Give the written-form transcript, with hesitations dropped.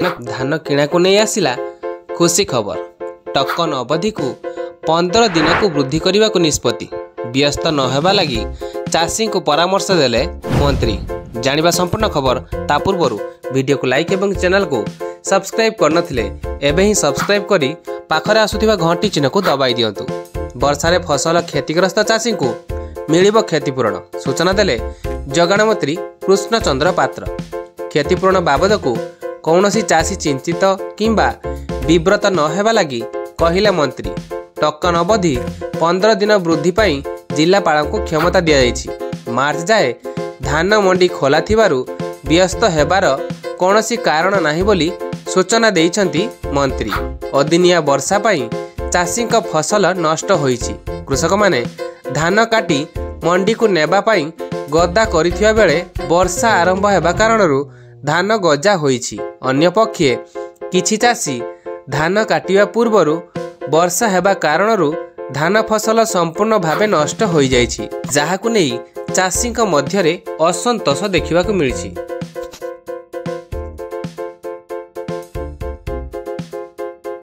धान किणा को नहीं आसिला खुशी खबर। टोकन अवधि को 15 दिन को वृद्धि करने को निष्पत्ति। व्यस्त न होगा लगी चाषी को परामर्श देले मंत्री। जानिबा संपूर्ण खबर ता पूर्व वीडियो को लाइक एवं चैनल को सब्सक्राइब करनथिले एबे ही सब्सक्राइब करी पाखरे आसुथिबा घंटी चिन्ह को दबाई दियंतु। वर्षारे फसल क्षतिग्रस्त चाषी को मिलिबो क्षतिपूरण। सूचना देले जगाण मंत्री कृष्णचंद्र पात्र। क्षतिपूरण बाबद को कौनसी चाषी चिंतित किंबा विव्रत न हेबा लगी कहिला मंत्री। टोकन अवधि 15 दिन वृद्धि पाई जिलापाल को क्षमता दिया जायछि। मार्च जाए धान मंडी खोला थिबारु व्यस्त हेबार कौनसी कारण नाही बोली सूचना देइछंती मंत्री। अदिनिया वर्षा पाई चाषी का फसल नष्ट होईछि। कृषक माने धान काटी मंडी को नेबा पाई गदा करिथिबा बेले वर्षा आरंभ हेबा कारणरू धान गजा होईछि। अन्य पक्षे किछि चाषी धान काटिबा पूर्वरू वर्षा हेबा कारणरू धान फसल संपूर्ण भावे नष्ट होई जाइछि, जाहाकु नै चाषी मध्यरे असंतोष देखिबाकु मिलिछि।